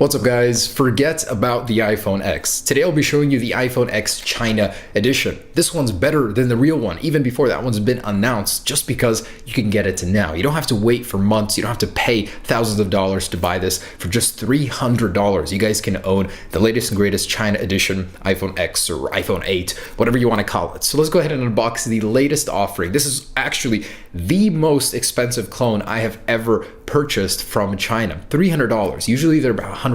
What's up guys? Forget about the iPhone X. Today I'll be showing you the iPhone X China edition. This one's better than the real one, even before that one's been announced, just because you can get it now. You don't have to wait for months. You don't have to pay thousands of dollars to buy this. For just $300, you guys can own the latest and greatest China edition iPhone X or iPhone 8, whatever you want to call it. So let's go ahead and unbox the latest offering. This is actually the most expensive clone I have ever purchased from China. $300. Usually they're about $100.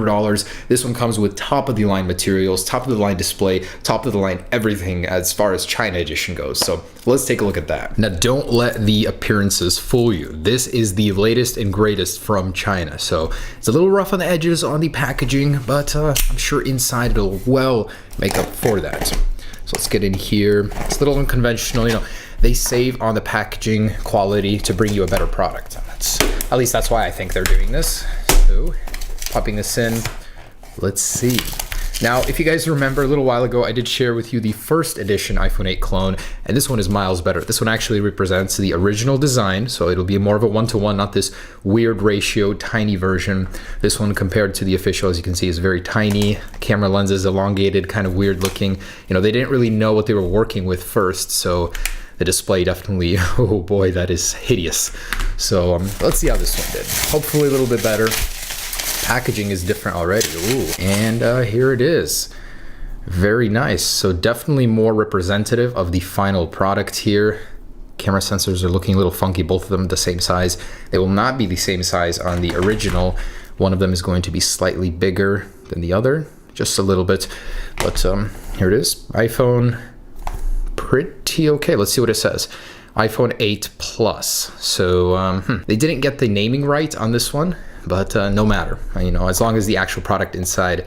This one comes with top of the line materials, top of the line display, top of the line everything as far as China edition goes. So let's take a look at that. Now don't let the appearances fool you. This is the latest and greatest from China. So it's a little rough on the edges on the packaging, but I'm sure inside it'll well make up for that. So let's get in here. It's a little unconventional, you know. They save on the packaging quality to bring you a better product. At least that's why I think they're doing this. So, popping this in, let's see. Now, if you guys remember a little while ago, I did share with you the first edition iPhone 8 clone, and this one is miles better. This one actually represents the original design, so it'll be more of a one-to-one, not this weird ratio, tiny version. This one compared to the official, as you can see, is very tiny. Camera lens is elongated, kind of weird looking. You know, they didn't really know what they were working with first, so the display definitely, oh boy, that is hideous. So let's see how this one did. Hopefully a little bit better. Packaging is different already. Ooh. And here it is. Very nice. So definitely more representative of the final product here. Camera sensors are looking a little funky, both of them the same size. They will not be the same size on the original. One of them is going to be slightly bigger than the other, just a little bit. But here it is, iPhone. Pretty okay. Let's see what it says. iPhone 8 Plus. So they didn't get the naming right on this one, but no matter. You know, as long as the actual product inside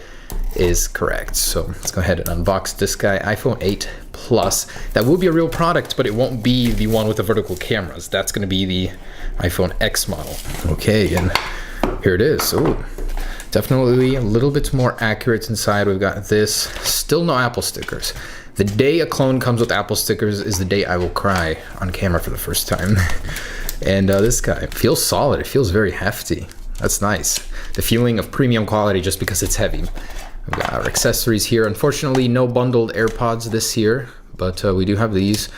is correct. So let's go ahead and unbox this guy. iPhone 8 Plus. That will be a real product, but it won't be the one with the vertical cameras. That's going to be the iPhone X model. Okay, and here it is. Ooh. Definitely a little bit more accurate inside. We've got this. Still no Apple stickers. The day a clone comes with Apple stickers is the day I will cry on camera for the first time. And this guy feels solid. It feels very hefty. That's nice. The feeling of premium quality just because it's heavy. We've got our accessories here. Unfortunately, no bundled AirPods this year, but we do have these.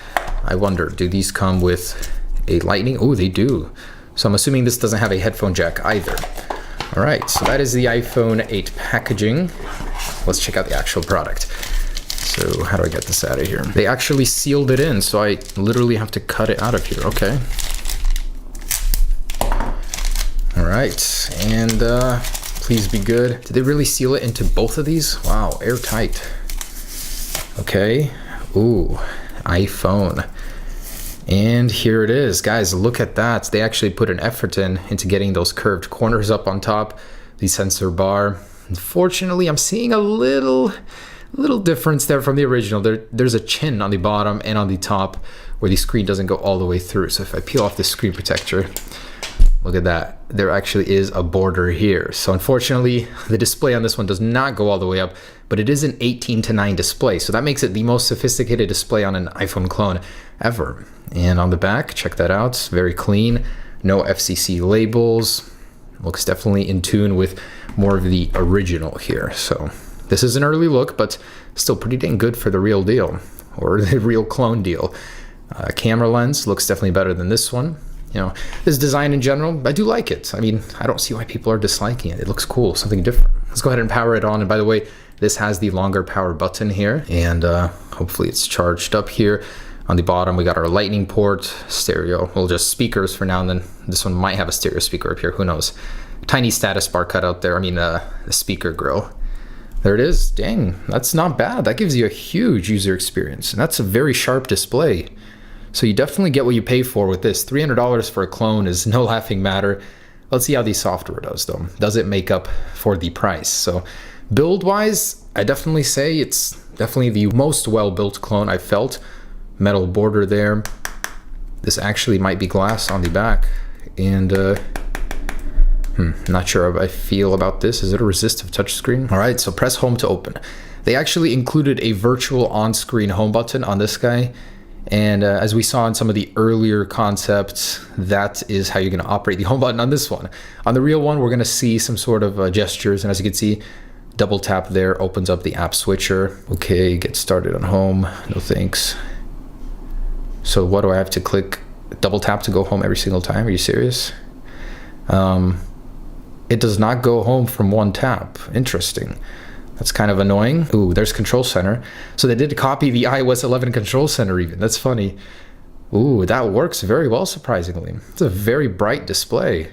I wonder, do these come with a lightning? Oh, they do. So I'm assuming this doesn't have a headphone jack either. All right, so that is the iPhone 8 packaging. Let's check out the actual product. So how do I get this out of here? They actually sealed it in, so I literally have to cut it out of here. Okay. All right, and please be good. Did they really seal it into both of these? Wow, airtight. Okay. Ooh, iPhone. And here it is. Guys, look at that. They actually put an effort into getting those curved corners up on top, the sensor bar. Unfortunately, I'm seeing a little difference there from the original. There's a chin on the bottom and on the top where the screen doesn't go all the way through. So if I peel off the screen protector, look at that. There actually is a border here. So unfortunately, the display on this one does not go all the way up, but it is an 18:9 display. So that makes it the most sophisticated display on an iPhone clone ever. And on the back, check that out. It's very clean. No FCC labels. Looks definitely in tune with more of the original here. So this is an early look, but still pretty dang good for the real deal, or the real clone deal. Camera lens looks definitely better than this one. You know, this design in general, I do like it. I mean, I don't see why people are disliking it. It looks cool, something different. Let's go ahead and power it on. And by the way, this has the longer power button here, and hopefully it's charged up here. On the bottom, we got our lightning port, stereo, well, just speakers for now, and then this one might have a stereo speaker up here, who knows. Tiny status bar cut out there, the speaker grill. There it is. Dang, that's not bad. That gives you a huge user experience, and that's a very sharp display. So you definitely get what you pay for with this. $300 for a clone is no laughing matter. Let's see how the software does, though. Does it make up for the price? So build-wise, I definitely say it's definitely the most well-built clone I've felt. Metal border there. This actually might be glass on the back, and not sure how I feel about this. Is it a resistive touchscreen? All right, so press home to open. They actually included a virtual on-screen home button on this guy, And as we saw in some of the earlier concepts, that is how you're going to operate the home button on this one. On the real one, we're going to see some sort of gestures. And as you can see, double tap there opens up the app switcher. Okay, get started on home. No thanks. So what do I have to click? Double tap to go home every single time? Are you serious? It does not go home from one tap. Interesting. That's kind of annoying. Ooh, there's Control Center. So they did copy the iOS 11 Control Center even. That's funny. Ooh, that works very well, surprisingly. It's a very bright display.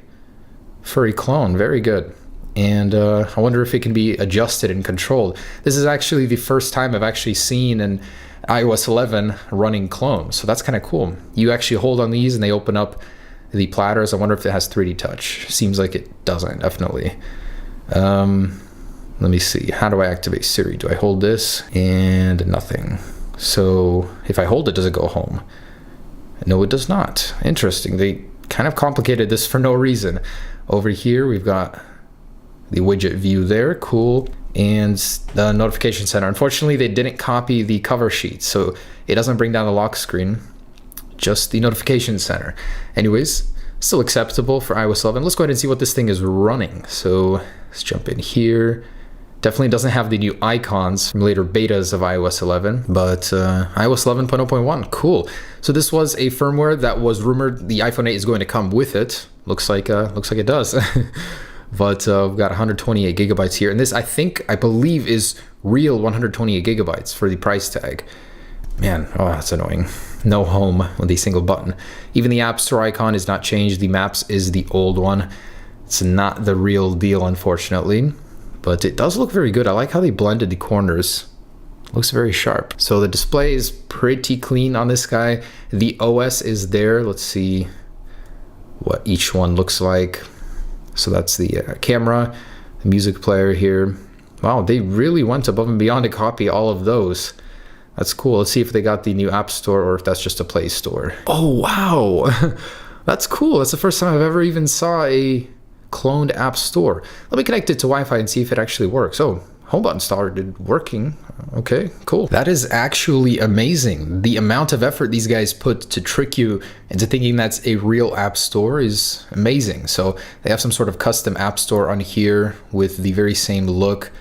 Furry clone, very good. And I wonder if it can be adjusted and controlled. This is actually the first time I've actually seen an iOS 11 running clone. So that's kind of cool. You actually hold on these and they open up the platters. I wonder if it has 3D touch. Seems like it doesn't, definitely. Let me see. How do I activate Siri? Do I hold this? And nothing. So if I hold it, does it go home? No, it does not. Interesting. They kind of complicated this for no reason. Over here, we've got the widget view there. Cool. And the notification center. Unfortunately, they didn't copy the cover sheet, so it doesn't bring down the lock screen, just the notification center. Anyways, still acceptable for iOS 11. Let's go ahead and see what this thing is running. So let's jump in here. Definitely doesn't have the new icons from later betas of iOS 11, but iOS 11.0.1, cool. So this was a firmware that was rumored the iPhone 8 is going to come with it. Looks like it does. But we've got 128 gigabytes here, and this I believe is real 128 gigabytes for the price tag. Man, oh, that's annoying. No home with a single button. Even the App Store icon is not changed. The Maps is the old one. It's not the real deal, unfortunately. But it does look very good. I like how they blended the corners. Looks very sharp. So the display is pretty clean on this guy. The OS is there. Let's see what each one looks like. So that's the camera, the music player here. Wow, they really went above and beyond to copy all of those. That's cool. Let's see if they got the new App Store or if that's just a Play Store. Oh, wow. That's cool. That's the first time I've ever even saw a cloned App Store. Let me connect it to Wi-Fi and see if it actually works. Oh, home button started working. Okay, cool. That is actually amazing. The amount of effort these guys put to trick you into thinking that's a real App Store is amazing. So they have some sort of custom App Store on here with the very same look,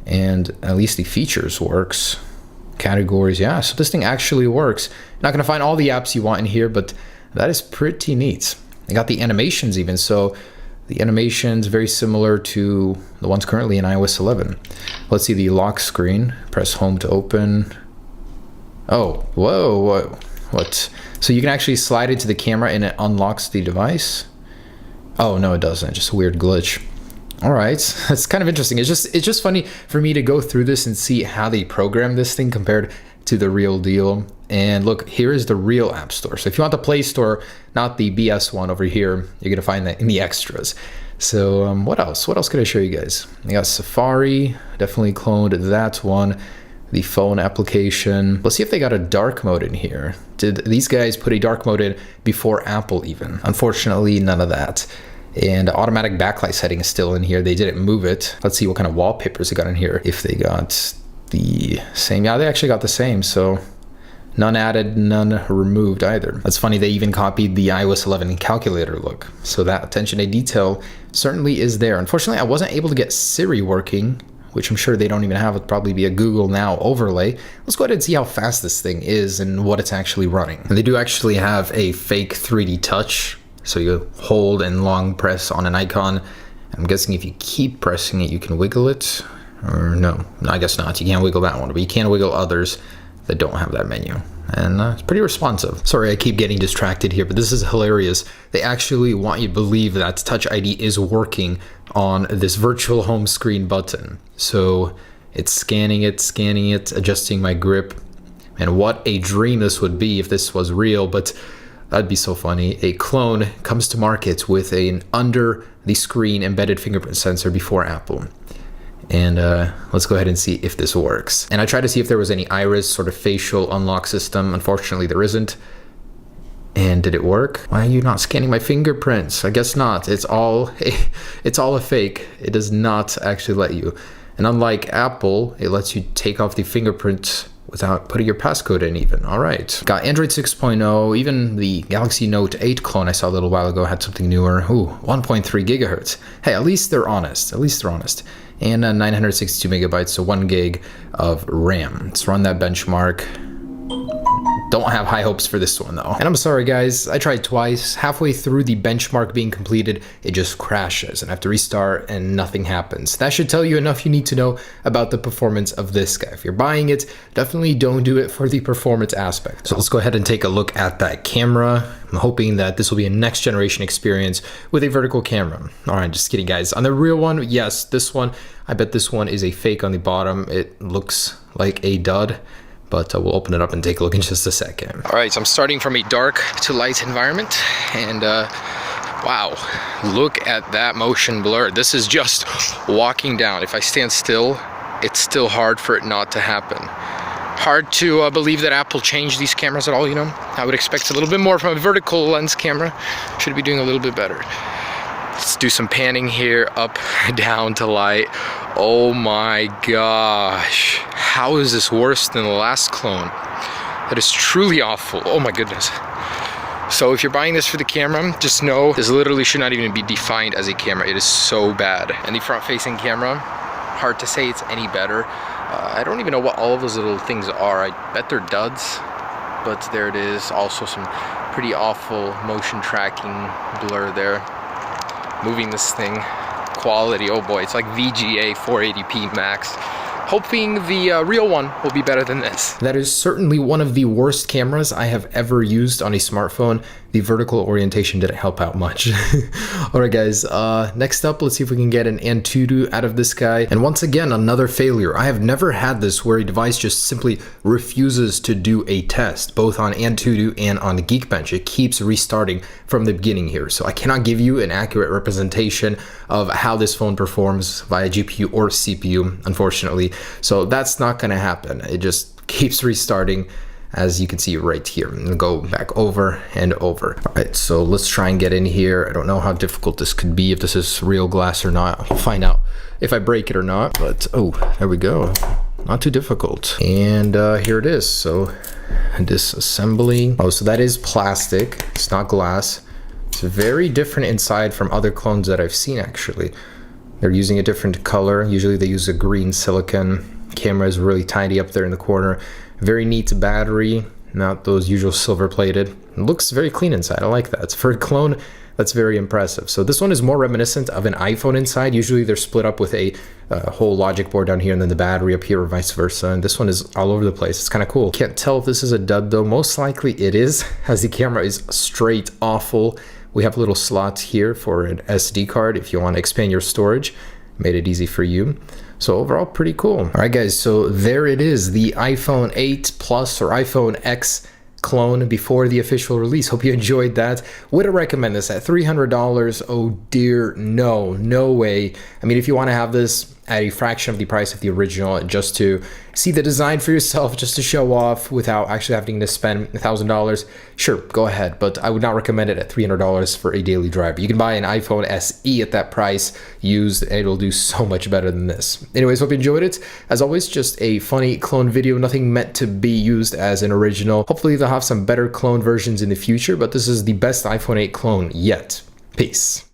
and at least the features works. Categories, yeah, so this thing actually works. You're not gonna find all the apps you want in here, but that is pretty neat. They got the animations even, so the animations very similar to the ones currently in iOS 11. Let's see the lock screen. Press home to open. Oh, whoa, what? So you can actually slide it to the camera and it unlocks the device? Oh, no, it doesn't. Just a weird glitch. All right, that's kind of interesting. It's just funny for me to go through this and see how they program this thing compared to the real deal. And look, here is the real App Store. So if you want the Play Store, not the BS one over here, you're gonna find that in the extras. So what else? What else could I show you guys? I got Safari, definitely cloned that one. The phone application. Let's see if they got a dark mode in here. Did these guys put a dark mode in before Apple even? Unfortunately, none of that. And automatic backlight setting is still in here. They didn't move it. Let's see what kind of wallpapers they got in here. If they got the same. Yeah, they actually got the same. So none added, none removed either. That's funny. They even copied the iOS 11 calculator look. So that attention to detail certainly is there. Unfortunately, I wasn't able to get Siri working, which I'm sure they don't even have. It'd probably be a Google Now overlay. Let's go ahead and see how fast this thing is and what it's actually running. And they do actually have a fake 3D touch. So you hold and long press on an icon. I'm guessing if you keep pressing it, you can wiggle it. Or no, I guess not. You can't wiggle that one, but you can wiggle others that don't have that menu. And it's pretty responsive. Sorry, I keep getting distracted here, but this is hilarious. They actually want you to believe that Touch ID is working on this virtual home screen button. So it's scanning it, adjusting my grip. And what a dream this would be if this was real, but that'd be so funny. A clone comes to market with an under the screen embedded fingerprint sensor before Apple. And let's go ahead and see if this works. And I tried to see if there was any iris sort of facial unlock system. Unfortunately, there isn't. And did it work? Why are you not scanning my fingerprints? I guess not. It's all a fake. It does not actually let you. And unlike Apple, it lets you take off the fingerprint without putting your passcode in even. All right. Got Android 6.0, even the Galaxy Note 8 clone I saw a little while ago had something newer. Ooh, 1.3 gigahertz. Hey, at least they're honest. At least they're honest. And 962 megabytes, so 1 gig of RAM. Let's run that benchmark. Don't have high hopes for this one though. And I'm sorry guys, I tried twice. Halfway through the benchmark being completed, it just crashes and I have to restart and nothing happens. That should tell you enough you need to know about the performance of this guy. If you're buying it, definitely don't do it for the performance aspect. So let's go ahead and take a look at that camera. I'm hoping that this will be a next generation experience with a vertical camera. All right, just kidding guys. On the real one, yes, this one, I bet this one is a fake on the bottom. It looks like a dud. But we'll open it up and take a look in just a second. All right, so I'm starting from a dark to light environment, and wow, look at that motion blur. This is just walking down. If I stand still, it's still hard for it not to happen. Hard to believe that Apple changed these cameras at all, you know? I would expect a little bit more from a vertical lens camera. Should be doing a little bit better. Let's do some panning here, up, down to light. Oh my gosh. How is this worse than the last clone? That is truly awful. Oh my goodness. So if you're buying this for the camera, just know this literally should not even be defined as a camera. It is so bad. And the front-facing camera, hard to say it's any better. I don't even know what all of those little things are. I bet they're duds, but there it is. Also some pretty awful motion tracking blur there. Moving this thing, quality, oh boy, it's like VGA 480p max. Hoping the real one will be better than this. That is certainly one of the worst cameras I have ever used on a smartphone. The vertical orientation didn't help out much. Alright guys, next up, let's see if we can get an Antutu out of this guy. And once again, another failure. I have never had this where a device just simply refuses to do a test, both on Antutu and on Geekbench. It keeps restarting from the beginning here. So I cannot give you an accurate representation of how this phone performs via GPU or CPU, unfortunately. So that's not gonna happen. It just keeps restarting, as you can see right here. I'm gonna go back over and over. All right, so let's try and get in here. I don't know how difficult this could be, if this is real glass or not. I'll find out if I break it or not, but oh, there we go. Not too difficult. And here it is, so disassembly. Oh, so that is plastic, it's not glass. It's very different inside from other clones that I've seen actually. They're using a different color. Usually they use a green silicon. Camera is really tiny up there in the corner. Very neat battery, not those usual silver plated. It looks very clean inside, I like that. For a clone, that's very impressive. So this one is more reminiscent of an iPhone inside. Usually they're split up with a whole logic board down here and then the battery up here or vice versa. And this one is all over the place. It's kind of cool. Can't tell if this is a dud though. Most likely it is, as the camera is straight awful. We have a little slot here for an SD card if you want to expand your storage. Made it easy for you. So overall, pretty cool. All right, guys, so there it is, the iPhone 8 Plus or iPhone X clone before the official release. Hope you enjoyed that. Would I recommend this at $300? Oh dear, no way. I mean, if you want to have this at a fraction of the price of the original, just to see the design for yourself, just to show off without actually having to spend $1,000, sure, go ahead. But I would not recommend it at $300 for a daily driver. You can buy an iPhone SE at that price used, and it'll do so much better than this. Anyways, hope you enjoyed it. As always, just a funny clone video, nothing meant to be used as an original. Hopefully they'll have some better clone versions in the future, but this is the best iPhone 8 clone yet. Peace.